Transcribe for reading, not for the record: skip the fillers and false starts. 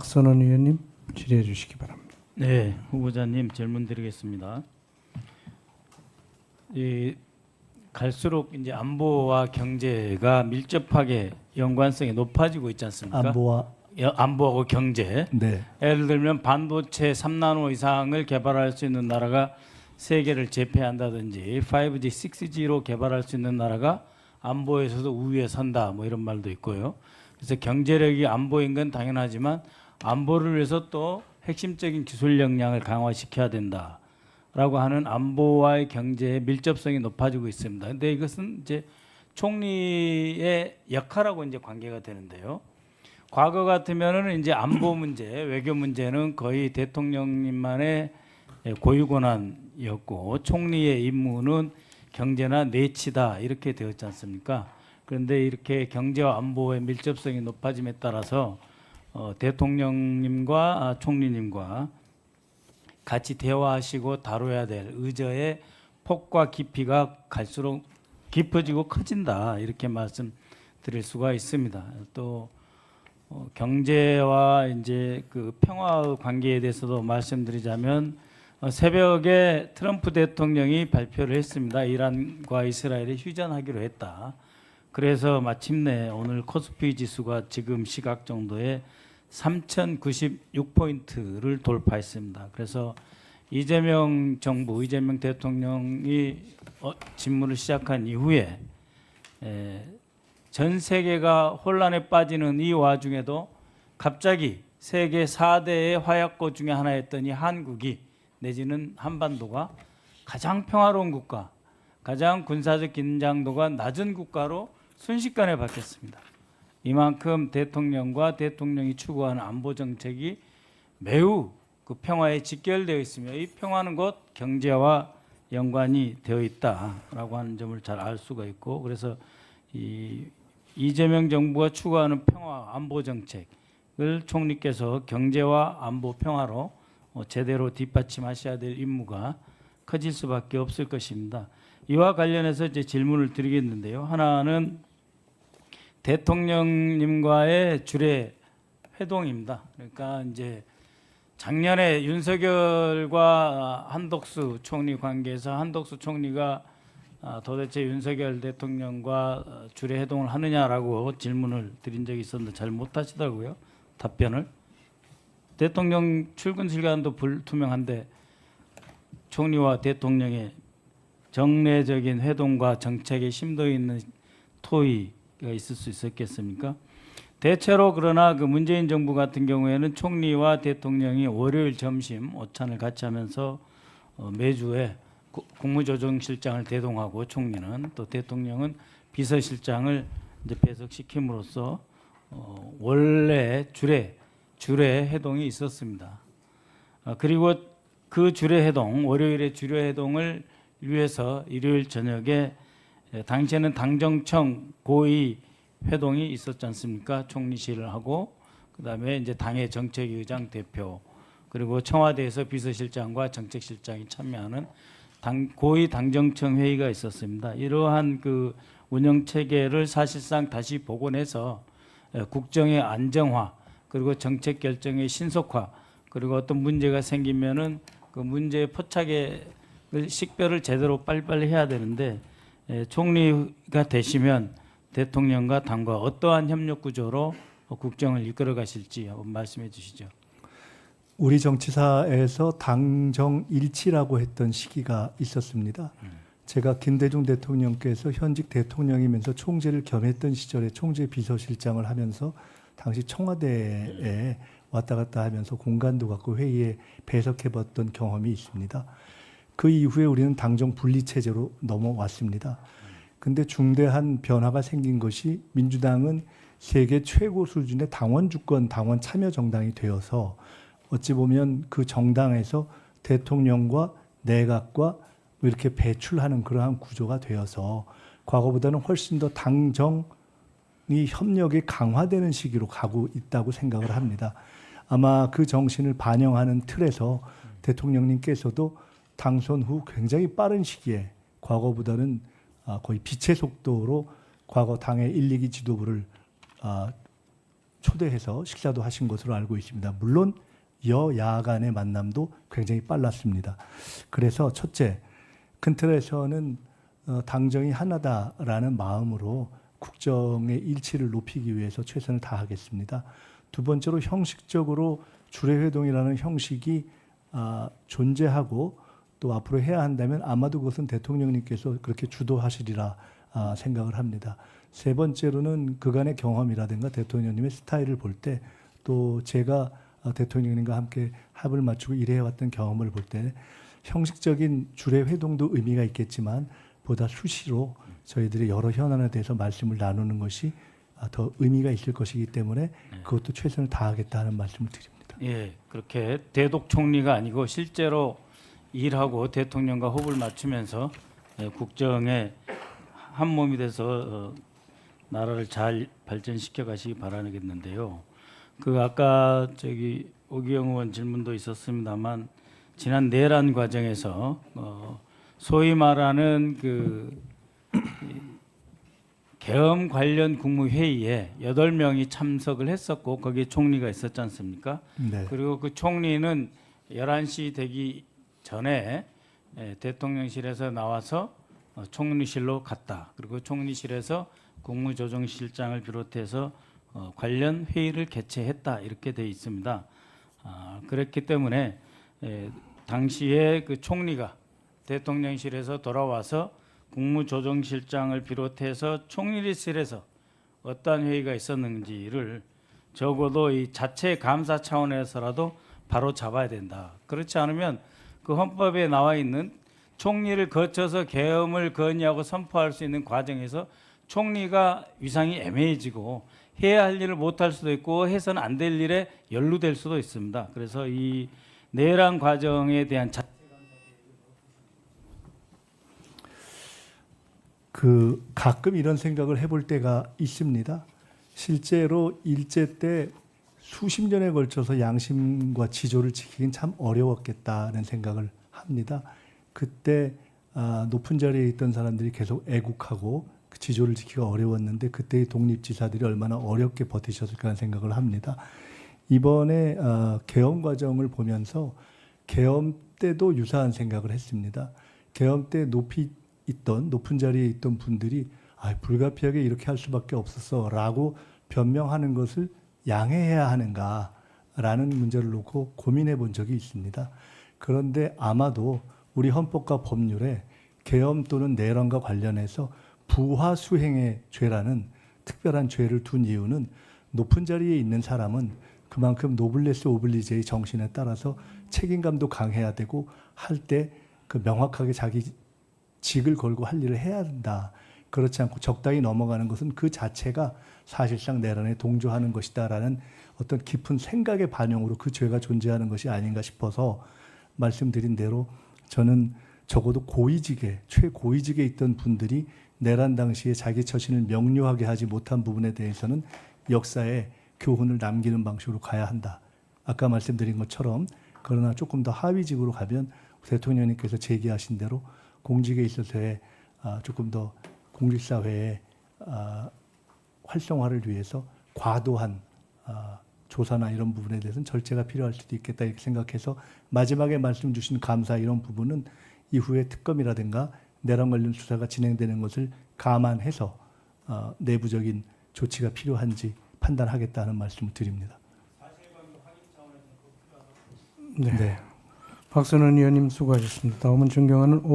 박선원 의원님 질의해 주시기 바랍니다. 네, 후보자님 질문 드리겠습니다. 갈수록 이제 안보와 경제가 밀접하게 연관성이 높아지고 있지 않습니까? 안보하고 경제. 네. 예를 들면 반도체 3나노 이상을 개발할 수 있는 나라가 세계를 제패한다든지 5G, 6G로 개발할 수 있는 나라가 안보에서도 우위에 선다 뭐 이런 말도 있고요. 그래서 경제력이 안보인 건 당연하지만 안보를 위해서 또 핵심적인 기술 역량을 강화시켜야 된다라고 하는 안보와의 경제의 밀접성이 높아지고 있습니다. 근데 이것은 이제 총리의 역할하고 이제 관계가 되는데요. 과거 같으면은 이제 안보 문제, 외교 문제는 거의 대통령님만의 고유 권한이었고 총리의 임무는 경제나 내치다 이렇게 되었지 않습니까? 그런데 이렇게 경제와 안보의 밀접성이 높아짐에 따라서 대통령님과 총리님과 같이 대화하시고 다뤄야 될 의제의 폭과 깊이가 갈수록 깊어지고 커진다 이렇게 말씀드릴 수가 있습니다. 또 경제와 이제 그 평화의 관계에 대해서도 말씀드리자면 새벽에 트럼프 대통령이 발표를 했습니다. 이란과 이스라엘이 휴전하기로 했다. 그래서 마침내 오늘 코스피 지수가 지금 시각 정도에 3,096포인트를 돌파했습니다. 그래서 이재명 정부, 이재명 대통령이 집무를 시작한 이후에 전 세계가 혼란에 빠지는 이 와중에도 갑자기 세계 4대의 화약고 중에 하나였던 이 한국이 내지는 한반도가 가장 평화로운 국가, 가장 군사적 긴장도가 낮은 국가로 순식간에 바뀌었습니다. 이만큼 대통령과 대통령이 추구하는 안보 정책이 매우 그 평화에 직결되어 있으며 이 평화는 곧 경제와 연관이 되어 있다라고 하는 점을 잘 알 수가 있고 그래서 이재명 정부가 추구하는 평화 안보 정책을 총리께서 경제와 안보 평화로 제대로 뒷받침하셔야 될 임무가 커질 수밖에 없을 것입니다. 이와 관련해서 이제 질문을 드리겠는데요. 하나는 대통령님과의 주례 회동입니다. 그러니까 이제 작년에 윤석열과 한덕수 총리 관계에서 한덕수 총리가 도대체 윤석열 대통령과 주례 회동을 하느냐라고 질문을 드린 적이 있었는데 잘 못하시더라고요. 답변을. 대통령 출근 시간도 불투명한데 총리와 대통령의 정례적인 회동과 정책에 심도 있는 토의가 있을 수 있었겠습니까? 대체로 그러나 그 문재인 정부 같은 경우에는 총리와 대통령이 월요일 점심 오찬을 같이 하면서 매주에 국무조정실장을 대동하고 총리는 또 대통령은 비서실장을 이제 배석시킴으로써 원래 주례 회동이 있었습니다. 그리고 그 주례 회동, 월요일에 주례 회동을 위해서 일요일 저녁에 당시에는 당정청 고위 회동이 있었지 않습니까? 총리실을 하고 그다음에 이제 당의 정책위의장 대표 그리고 청와대에서 비서실장과 정책실장이 참여하는 고위 당정청 회의가 있었습니다. 이러한 그 운영 체계를 사실상 다시 복원해서 국정의 안정화 그리고 정책 결정의 신속화 그리고 어떤 문제가 생기면은 그 문제의 포착의 식별을 제대로 빨리빨리 해야 되는데 총리가 되시면 대통령과 당과 어떠한 협력 구조로 국정을 이끌어 가실지 한번 말씀해 주시죠. 우리 정치사에서 당정 일치라고 했던 시기가 있었습니다. 제가 김대중 대통령께서 현직 대통령이면서 총재를 겸했던 시절에 총재 비서실장을 하면서 당시 청와대에 왔다 갔다 하면서 공간도 갖고 회의에 배석해봤던 경험이 있습니다. 그 이후에 우리는 당정 분리체제로 넘어왔습니다. 근데 중대한 변화가 생긴 것이 민주당은 세계 최고 수준의 당원 주권, 당원 참여 정당이 되어서 어찌 보면 그 정당에서 대통령과 내각과 이렇게 배출하는 그러한 구조가 되어서 과거보다는 훨씬 더 당정이 협력이 강화되는 시기로 가고 있다고 생각을 합니다. 아마 그 정신을 반영하는 틀에서 대통령님께서도 당선 후 굉장히 빠른 시기에 과거보다는 거의 빛의 속도로 과거 당의 1, 2기 지도부를 초대해서 식사도 하신 것으로 알고 있습니다. 물론 여야 간의 만남도 굉장히 빨랐습니다. 그래서 첫째, 큰 틀에서는 당정이 하나다라는 마음으로 국정의 일치를 높이기 위해서 최선을 다하겠습니다. 두 번째로 형식적으로 주례회동이라는 형식이 존재하고 또 앞으로 해야 한다면 아마도 그것은 대통령님께서 그렇게 주도하시리라 생각을 합니다. 세 번째로는 그간의 경험이라든가 대통령님의 스타일을 볼 때 또 제가 대통령님과 함께 합을 맞추고 일해왔던 경험을 볼 때 형식적인 주례회동도 의미가 있겠지만 보다 수시로 저희들이 여러 현안에 대해서 말씀을 나누는 것이 더 의미가 있을 것이기 때문에 그것도 최선을 다하겠다는 말씀을 드립니다. 예, 그렇게 대독 총리가 아니고 실제로 일하고 대통령과 호흡을 맞추면서 국정에 한 몸이 돼서 나라를 잘 발전시켜 가시기 바라겠는데요. 그 아까 저기 오기영 의원 질문도 있었습니다만 지난 내란 과정에서 소위 말하는 그 계엄 관련 국무회의에 8명이 참석을 했었고 거기에 총리가 있었지 않습니까? 네. 그리고 그 총리는 11시 되기 전에 대통령실에서 나와서 총리실로 갔다. 그리고 총리실에서 국무조정실장을 비롯해서 관련 회의를 개최했다. 이렇게 돼 있습니다. 그랬기 때문에 당시에 그 총리가 대통령실에서 돌아와서 국무조정실장을 비롯해서 총리실에서 어떠한 회의가 있었는지를 적어도 이 자체 감사 차원에서라도 바로 잡아야 된다. 그렇지 않으면 그 헌법에 나와 있는 총리를 거쳐서 계엄을 건의하고 선포할 수 있는 과정에서 총리가 위상이 애매해지고 해야 할 일을 못할 수도 있고 해서는 안 될 일에 연루될 수도 있습니다. 그래서 이 내란 과정에 대한 가끔 이런 생각을 해볼 때가 있습니다. 실제로 일제 때 수십 년에 걸쳐서 양심과 지조를 지키긴 참 어려웠겠다는 생각을 합니다. 그때 높은 자리에 있던 사람들이 계속 애국하고 그 지조를 지키기가 어려웠는데 그때의 독립지사들이 얼마나 어렵게 버티셨을까 하는 생각을 합니다. 이번에 계엄 과정을 보면서 계엄 때도 유사한 생각을 했습니다. 계엄 때 높은 자리에 있던 분들이 불가피하게 이렇게 할 수밖에 없었어라고 변명하는 것을 양해해야 하는가라는 문제를 놓고 고민해 본 적이 있습니다. 그런데 아마도 우리 헌법과 법률에 계엄 또는 내란과 관련해서 부하수행의 죄라는 특별한 죄를 둔 이유는 높은 자리에 있는 사람은 그만큼 노블레스 오블리제의 정신에 따라서 책임감도 강해야 되고 할 때 그 명확하게 자기 직을 걸고 할 일을 해야 된다. 그렇지 않고 적당히 넘어가는 것은 그 자체가 사실상 내란에 동조하는 것이다라는 어떤 깊은 생각의 반영으로 그 죄가 존재하는 것이 아닌가 싶어서 말씀드린 대로 저는 적어도 고위직에 최고위직에 있던 분들이 내란 당시에 자기 처신을 명료하게 하지 못한 부분에 대해서는 역사에 교훈을 남기는 방식으로 가야 한다. 아까 말씀드린 것처럼 그러나 조금 더 하위직으로 가면 대통령님께서 제기하신 대로 공직에 있어서의 조금 더 공직사회의 활성화를 위해서 과도한 조사나 이런 부분에 대해서는 절제가 필요할 수도 있겠다 이렇게 생각해서 마지막에 말씀 주신 감사 이런 부분은 이후에 특검이라든가 내란 관련 수사가 진행되는 것을 감안해서 내부적인 조치가 필요한지 판단하겠다는 말씀을 드립니다. 네. 박선원 의원님 수고하셨습니다. 다음은 존경하는